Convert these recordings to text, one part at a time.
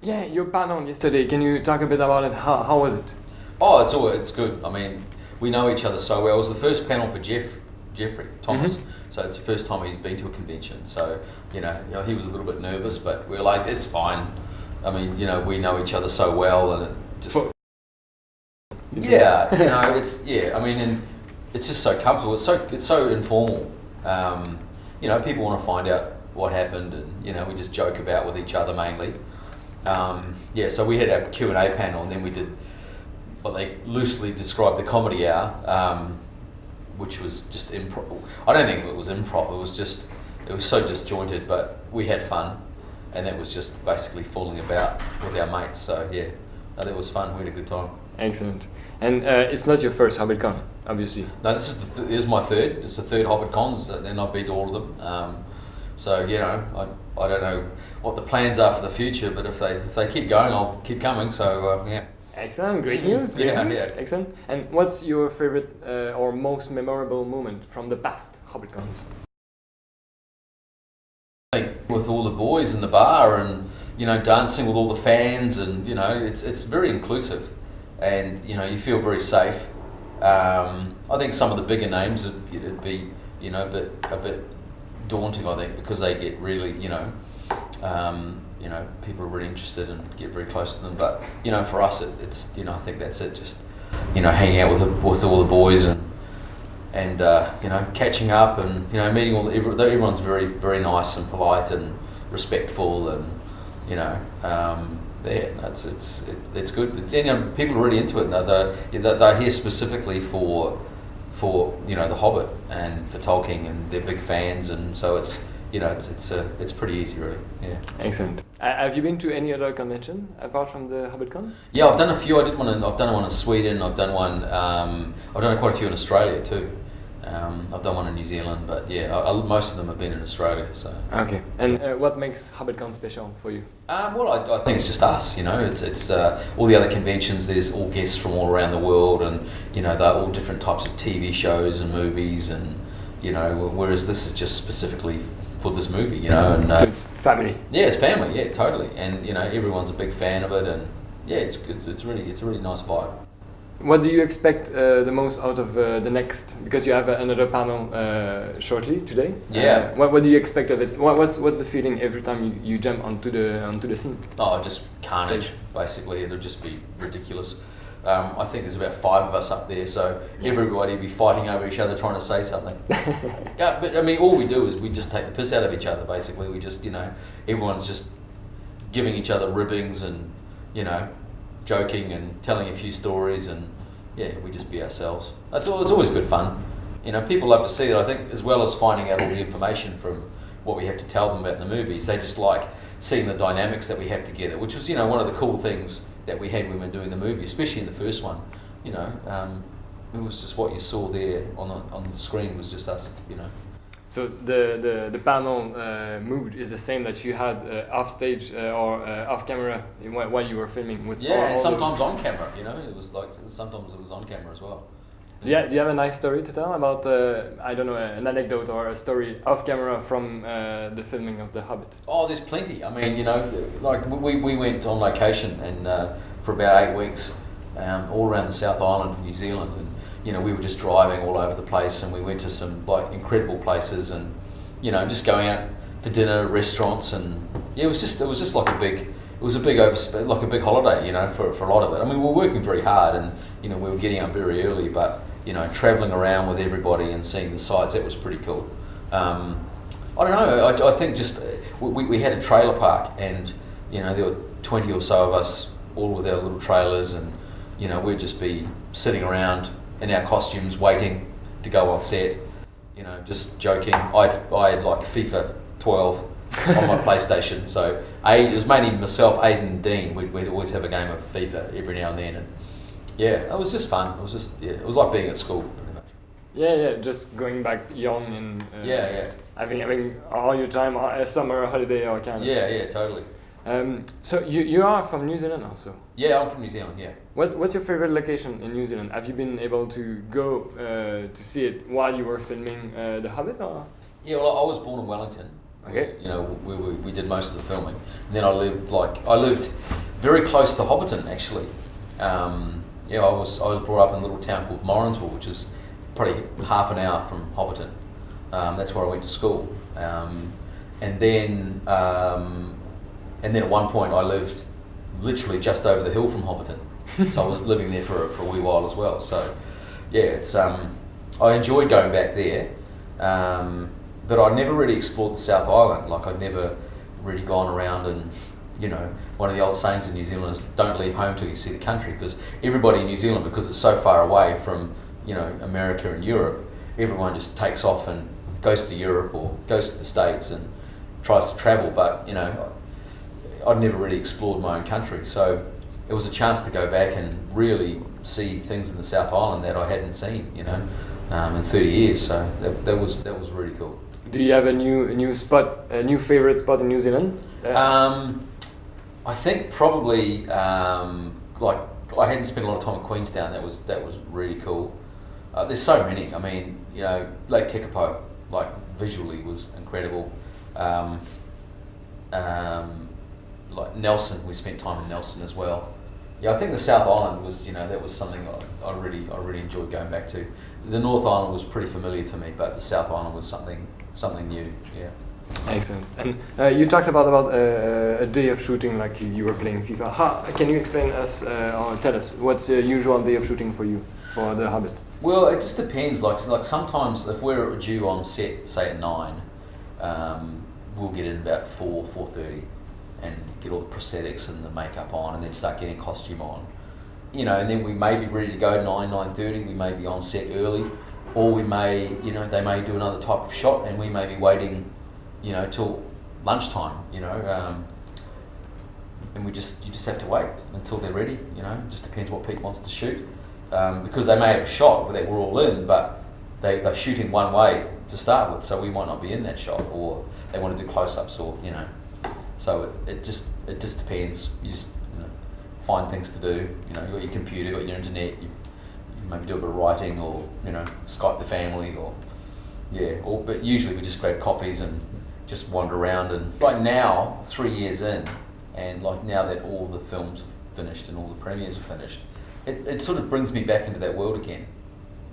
Yeah, your panel yesterday. Can you talk a bit about it? How was it? Oh, it's good. I mean, we know each other so well. It was the first panel for Jeffrey Thomas. So it's the first time he's been to a convention. So you know, he was a little bit nervous, but we were like, it's fine. I mean, we know each other so well, and it just I mean, and it's just so comfortable. It's so informal. People want to find out what happened, and we just joke about with each other mainly. So we had a Q&A panel, and then we did what they loosely described the comedy hour, which was just improv. I don't think it was improv. It was so disjointed, but we had fun, and that was just basically fooling about with our mates. So yeah, I think it was fun. We had a good time. Excellent. And it's not your first HobbitCon, obviously. No, this is my third. It's the third HobbitCons, and I've been to all of them. So I don't know what the plans are for the future, but if they keep going, I'll keep coming. So yeah. Excellent, great news. Great news. Yeah. Excellent. And what's your favorite or most memorable moment from the past HobbitCons? With all the boys in the bar, and dancing with all the fans, and it's very inclusive, and you feel very safe. I think some of the bigger names it'd be a bit daunting, I think, because they get really people are really interested and get very close to them. But for us, it's I think that's it. Just hanging out with all the boys and catching up, and meeting everyone's very, very nice and polite and respectful, and it's good. People are really into it. They're here specifically for the Hobbit and for Tolkien, and they're big fans, and so it's pretty easy, really. Yeah. Excellent. Have you been to any other convention apart from the HobbitCon? Yeah, I've done a few. I've done one in Sweden. I've done one. I've done quite a few in Australia too. I've done one in New Zealand, but yeah, most of them have been in Australia. So. Okay. And what makes HobbitCon special for you? Well, I think it's just us. It's all the other conventions. There's all guests from all around the world, and they're all different types of TV shows and movies, and whereas this is just specifically for this movie, and so it's family. Yeah, it's family. Yeah, totally. And everyone's a big fan of it, and yeah, it's good. It's a really nice vibe. What do you expect the most out of the next? Because you have another panel shortly today. Yeah. What do you expect of it? What's the feeling every time you jump onto the scene? Oh, just carnage. Stage. Basically, it'll just be ridiculous. I think there's about 5 of us up there, so everybody will be fighting over each other trying to say something. Yeah, but I mean, all we do is we just take the piss out of each other. Basically, we just everyone's just giving each other ribbings and joking and telling a few stories, and yeah, we just be ourselves. It's always good fun. People love to see that. I think, as well as finding out all the information from what we have to tell them about the movies, they just like seeing the dynamics that we have together, which was one of the cool things that we had when we were doing the movie, especially in the first one. It was just what you saw there on the screen was just us. So the panel mood is the same that you had off stage or off camera while you were filming with. Yeah, and sometimes on camera. It was like sometimes it was on camera as well. Yeah, do you have a nice story to tell about I don't know, an anecdote or a story off camera from the filming of The Hobbit? Oh, there's plenty. I mean, like we went on location and for about 8 weeks, all around the South Island of New Zealand, and we were just driving all over the place, and we went to some like incredible places, and just going out for dinner, restaurants, and yeah, it was just like a big holiday, for a lot of it. I mean, we were working very hard, and we were getting up very early, but traveling around with everybody and seeing the sights, that was pretty cool. I don't know. I think just we had a trailer park, and there were 20 or so of us, all with our little trailers, and we'd just be sitting around in our costumes, waiting to go on set, just joking. I had like FIFA 12 on my PlayStation, so it was mainly myself, Aidan and Dean. We'd always have a game of FIFA every now and then, and yeah, it was just fun. It was like being at school, pretty much. Yeah, just going back young and having all your time, a summer holiday or kind of. Yeah, totally. So you are from New Zealand also? Yeah, I'm from New Zealand, yeah. What's your favorite location in New Zealand? Have you been able to go to see it while you were filming The Hobbit? Or? Yeah, well, I was born in Wellington, Okay. You know, we did most of the filming. And then I lived very close to Hobbiton actually. Yeah, I was brought up in a little town called Morrinsville, which is probably half an hour from Hobbiton. That's where I went to school. And then at one point I lived literally just over the hill from Hobbiton. So I was living there for a wee while as well. So yeah, it's I enjoyed going back there, but I never really explored the South Island. Like I'd never really gone around and, you know, one of the old sayings in New Zealand is don't leave home till you see the country, because everybody in New Zealand, because it's so far away from, you know, America and Europe, everyone just takes off and goes to Europe or goes to the States and tries to travel, but, you know, I'd never really explored my own country. So it was a chance to go back and really see things in the South Island that I hadn't seen, you know, in 30 years. So that was really cool. Do you have a new favorite spot in New Zealand? I think probably like I hadn't spent a lot of time in Queenstown. That was really cool. There's so many. I mean, you know, Lake Tekapo, like visually was incredible. Like Nelson, we spent time in Nelson as well. Yeah, I think the South Island was, you know, that was something I really enjoyed going back to. The North Island was pretty familiar to me, but the South Island was something new. Yeah. Excellent. And you talked about a day of shooting, like you were playing FIFA. Can you explain us or tell us what's a usual day of shooting for you for The Hobbit? Well, it just depends. Like sometimes if we're due on set, say at 9, we'll get in about 4:30, and get all the prosthetics and the makeup on, and then start getting costume on. You know, and then we may be ready to go 9:30. We may be on set early, or we may, you know, they may do another type of shot, and we may be waiting, you know, till lunchtime, you know, and you just have to wait until they're ready, you know. It just depends what Pete wants to shoot, because they may have a shot where we're all in, but they're shooting one way to start with, so we might not be in that shot, or they want to do close-ups, or, you know. So it just depends. You just, you know, find things to do. You know, you got your computer, you got your internet. You maybe do a bit of writing, or, you know, Skype the family, or yeah. But usually we just grab coffees and just wander around. And like now, 3 years in, and like now that all the films are finished and all the premieres are finished, it sort of brings me back into that world again.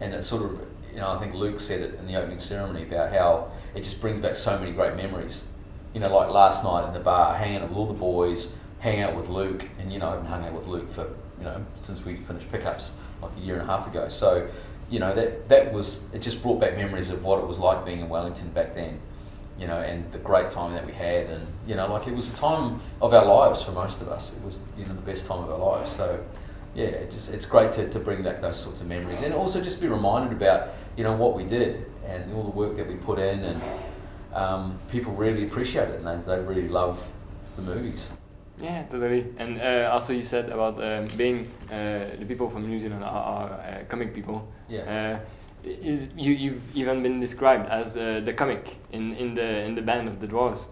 And it sort of, you know, I think Luke said it in the opening ceremony about how it just brings back so many great memories. You know, like last night in the bar, hanging out with all the boys, hanging out with Luke, and, you know, I haven't hung out with Luke for, you know, since we finished pickups like a year and a half ago. So, you know, that was, it just brought back memories of what it was like being in Wellington back then, you know, and the great time that we had, and, you know, like it was the time of our lives for most of us. It was, you know, the best time of our lives. So, yeah, it's great to bring back those sorts of memories, and also just be reminded about, you know, what we did and all the work that we put in, and people really appreciate it, and they really love the movies. Yeah, totally. And also you said about being the people from New Zealand are comic people. Yeah. You've even been described as the comic in the band of the Dwarves.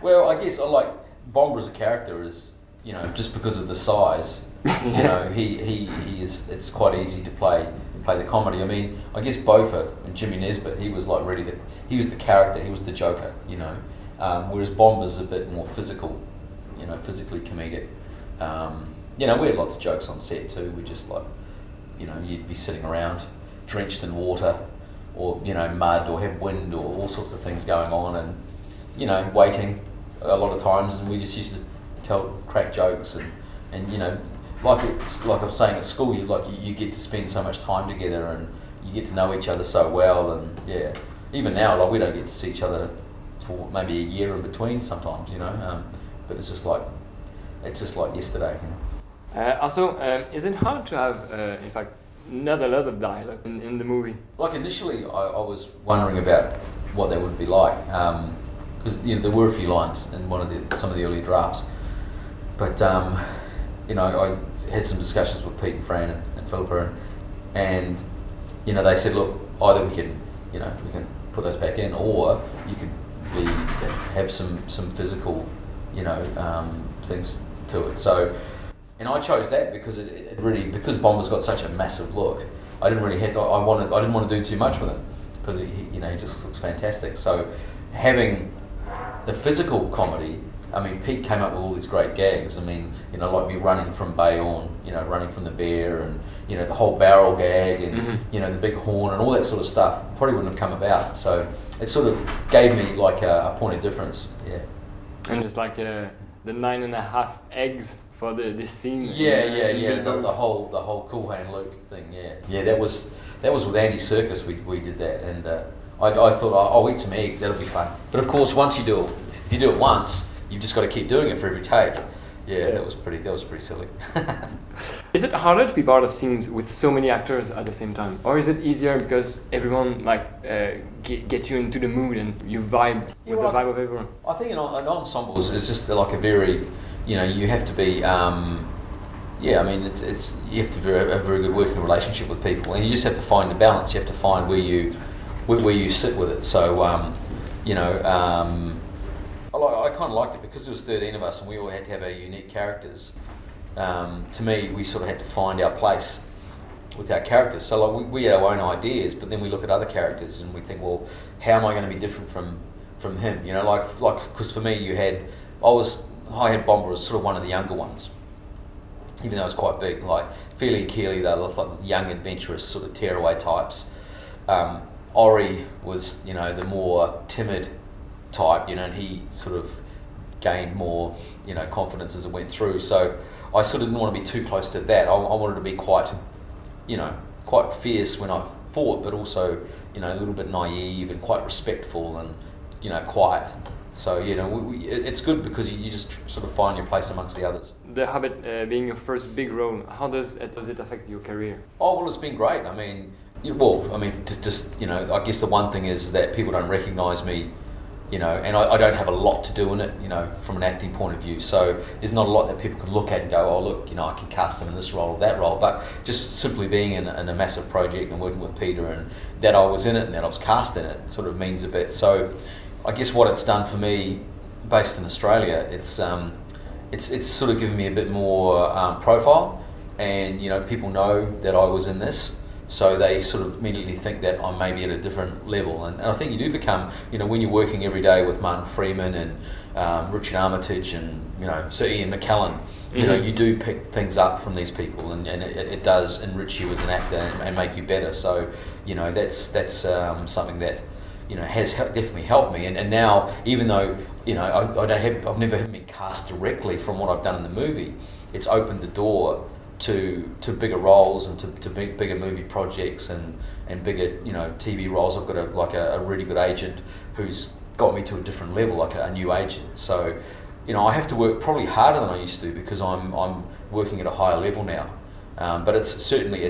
Well, I guess I like Bombur as a character is, you know, just because of the size. You know, he is. It's quite easy to play the comedy. I mean, I guess Beaufort and Jimmy Nesbitt, he was like really he was the character, he was the Joker, you know. Whereas Bombur's a bit more physical, you know, physically comedic. You know, we had lots of jokes on set too. We just like, you know, you'd be sitting around drenched in water, or, you know, mud, or have wind, or all sorts of things going on, and, you know, waiting a lot of times, and we just used to crack jokes, and you know, like I was saying at school, you get to spend so much time together, and you get to know each other so well, and yeah, even now, like, we don't get to see each other for maybe a year in between sometimes, you know, but it's just like yesterday, you know. Also, is it hard to have, in fact, not a lot of dialogue in the movie? Like initially, I was wondering about what that would be like, because, you know, there were a few lines in some of the early drafts, but you know, I had some discussions with Pete and Fran and Philippa, and you know, they said, look, either we can put those back in, or you could have some physical, you know, things to it. So, and I chose that because it really, because Bombur's got such a massive look, I didn't really have to. I didn't want to do too much with him, because he just looks fantastic. So having the physical comedy, I mean, Pete came up with all these great gags. I mean, you know, like me running from Bayonne, you know, running from the bear, and you know, the whole barrel gag, and you know, the big horn, and all that sort of stuff probably wouldn't have come about. So it sort of gave me like a point of difference. Yeah. And it's like the 9.5 eggs for this scene. Yeah. The whole Cool Hand Luke thing. Yeah. That was with Andy Serkis. We did that, and I thought I'll eat some eggs. That'll be fun. But of course, if you do it once, you've just got to keep doing it for every take. Yeah. That was pretty silly. Is it harder to be part of scenes with so many actors at the same time, or is it easier because everyone gets you into the mood and you vibe with the vibe of everyone? I think an ensemble is just like a very, you know, you have to be. I mean, it's you have to have a very good working relationship with people, and you just have to find the balance. You have to find where you sit with it. So, I kind of liked it because there was 13 of us, and we all had to have our unique characters. To me, we sort of had to find our place with our characters. So, like, we had our own ideas, but then we look at other characters and we think, well, how am I going to be different from him? You know, like because for me, I had Bombur as sort of one of the younger ones. Even though I was quite big, like Feely and Keely, they looked like young, adventurous, sort of tearaway types. Ori was, you know, the more timid type, you know, and he sort of gained more, you know, confidence as it went through. So I sort of didn't want to be too close to that. I wanted to be quite fierce when I fought, but also, you know, a little bit naive and quite respectful and, you know, quiet. So, you know, it's good because you just sort of find your place amongst the others. The Hobbit being your first big role, how does it affect your career? Oh, well, it's been great. I mean, just you know, I guess the one thing is that people don't recognise me, you know, and I don't have a lot to do in it, you know, from an acting point of view. So there's not a lot that people can look at and go, oh, look, you know, I can cast him in this role or that role. But just simply being in a massive project and working with Peter, and that I was in it and that I was cast in it, sort of means a bit. So I guess what it's done for me, based in Australia, it's sort of given me a bit more profile, and you know, people know that I was in this, so they sort of immediately think that I'm maybe at a different level, and I think you do become, you know, when you're working every day with Martin Freeman and Richard Armitage and, you know, Sir Ian McKellen, you know, you do pick things up from these people, and it does enrich you as an actor and make you better. So, you know, that's something that, you know, has definitely helped me, and now, even though, you know, I've never been cast directly from what I've done in the movie, it's opened the door to bigger roles and to bigger movie projects and bigger, you know, TV roles. I've got a really good agent who's got me to a different level, like a new agent. So, you know, I have to work probably harder than I used to because I'm working at a higher level now. But it's certainly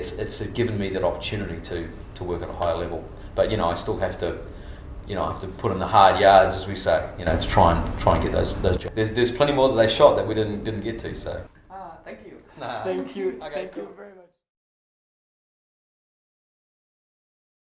given me that opportunity to work at a higher level. But, you know, I still have to. You know, I have to put in the hard yards, as we say, you know, to try and get those jobs. There's plenty more that they shot that we didn't get to. So. Thank you. Nah. Thank you. Okay, Thank cool. you very much.